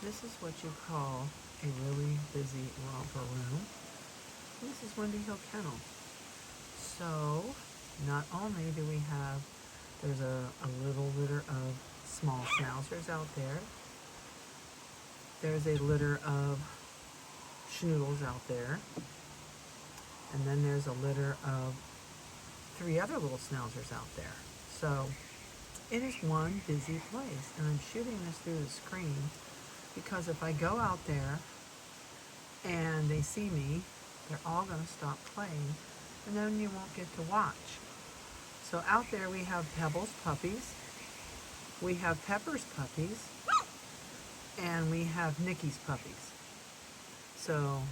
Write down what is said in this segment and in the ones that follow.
This is what you call a really busy romper room. This is Wendy Hill Kennel. So, not only do we have, there's a little litter of small schnauzers out there. There's a litter of schnoodles out there. And then there's a litter of 3 other little schnauzers out there. So, it is one busy place. And I'm shooting this through the screen because if I go out there and they see me, they're all going to stop playing, and then you won't get to watch. So out there we have Pebbles puppies, we have Pepper's puppies, and we have Nikki's puppies. So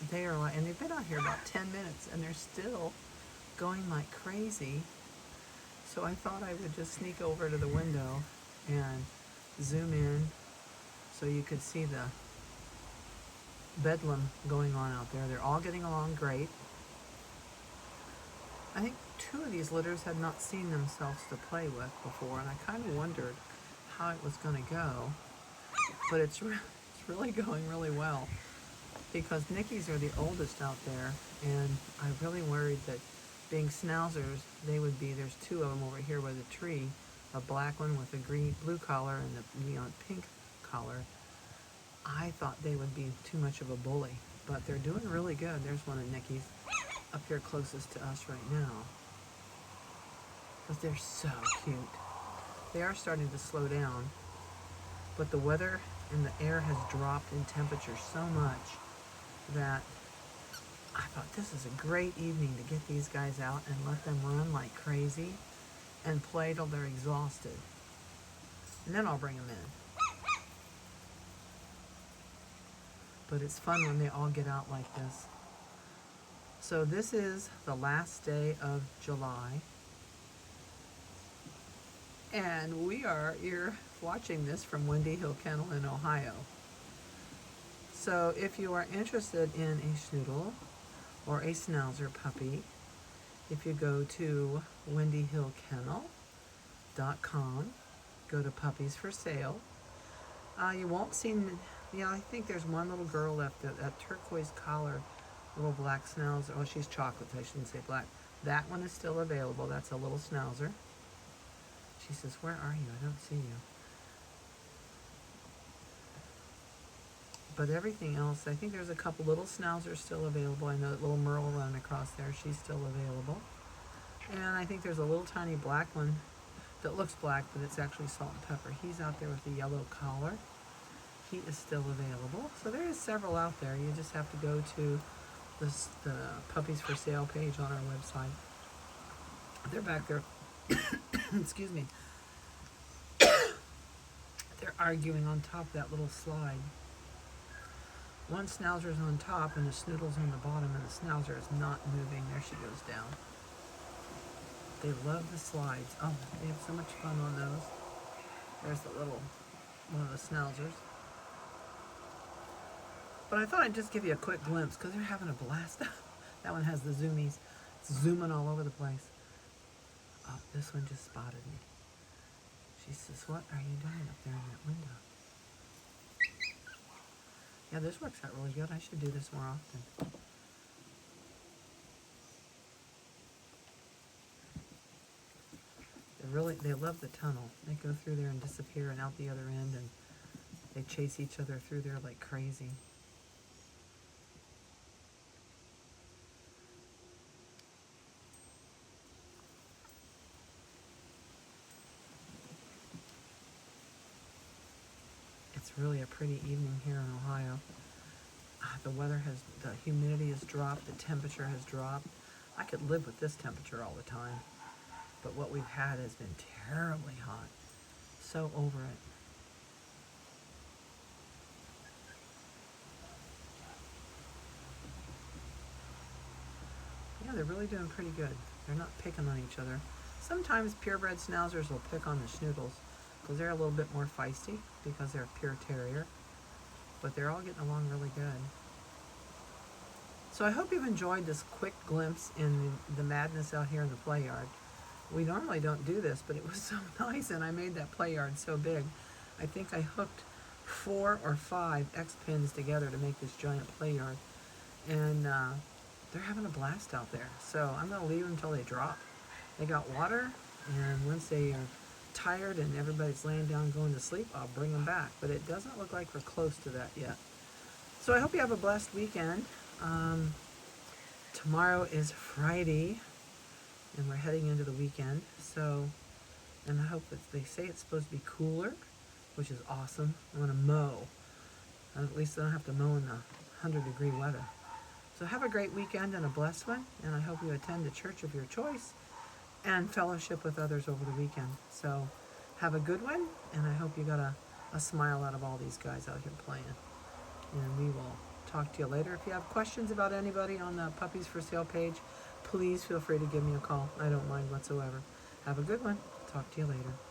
they are like, and they've been out here about 10 minutes and they're still going like crazy. So I thought I would just sneak over to the window and zoom in so you could see the bedlam going on out there. They're all getting along great. I think 2 of these litters had not seen themselves to play with before, and I kind of wondered how it was going to go. But it's really going really well because Nickies are the oldest out there, and I really worried that being schnauzers, they would be, there's 2 of them over here by the tree, a black one with a blue collar and a neon pink collar. I thought they would be too much of a bully, but they're doing really good. There's one of Nicki's up here closest to us right now. But they're so cute. They are starting to slow down, but the weather and the air has dropped in temperature so much that I thought this is a great evening to get these guys out and let them run like crazy and play till they're exhausted. And then I'll bring them in. But it's fun when they all get out like this. So this is the last day of July. And we are here watching this from Wendy Hill Kennel in Ohio. So if you are interested in a schnoodle or a schnauzer puppy, if you go to wendyhillkennel.com, go to puppies for sale. You won't see, I think there's one little girl left, that turquoise collar, little black schnauzer. Oh, she's chocolate, I shouldn't say black. That one is still available. That's a little schnauzer. She says, "Where are you? I don't see you." But everything else, I think there's a couple little schnauzers still available. I know that little Merle running across there, she's still available. And I think there's a little tiny black one that looks black, but it's actually salt and pepper. He's out there with the yellow collar. He is still available. So there is several out there. You just have to go to the Puppies for Sale page on our website. They're back there. Excuse me. They're arguing on top of that little slide. One schnauzer's on top and the snoodle's on the bottom, and the schnauzer is not moving. There she goes down. They love the slides. Oh, they have so much fun on those. There's the little one of the schnauzers. But I thought I'd just give you a quick glimpse because they're having a blast. That one has the zoomies. It's zooming all over the place. Oh, this one just spotted me. She says, "What are you doing up there in that window?" Yeah, this works out really good. I should do this more often. They love the tunnel. They go through there and disappear and out the other end, and they chase each other through there like crazy. It's really a pretty evening here in Ohio. The humidity has dropped, the temperature has dropped. I could live with this temperature all the time, but what we've had has been terribly hot. So over it. Yeah, they're really doing pretty good. They're not picking on each other. Sometimes purebred schnauzers will pick on the schnoodles because they're a little bit more feisty because they're a pure terrier, but they're all getting along really good. So I hope you've enjoyed this quick glimpse in the madness out here in the Playyard. We normally don't do this, but it was so nice, and I made that Playyard so big. I think I hooked 4 or 5 X pins together to make this giant play yard. And they're having a blast out there. So I'm going to leave them until they drop. They got water, and once they are tired and everybody's laying down going to sleep, I'll bring them back. But it doesn't look like we're close to that yet. So I hope you have a blessed weekend. Tomorrow is Friday, and we're heading into the weekend. So, and I hope that they say it's supposed to be cooler, which is awesome. I want to mow. At least I don't have to mow in the 100-degree weather. So have a great weekend and a blessed one, and I hope you attend the church of your choice and fellowship with others over the weekend. So have a good one, and I hope you got a smile out of all these guys out here playing. And we will talk to you later. If you have questions about anybody on the Puppies for Sale page, please feel free to give me a call. I don't mind whatsoever. Have a good one. Talk to you later.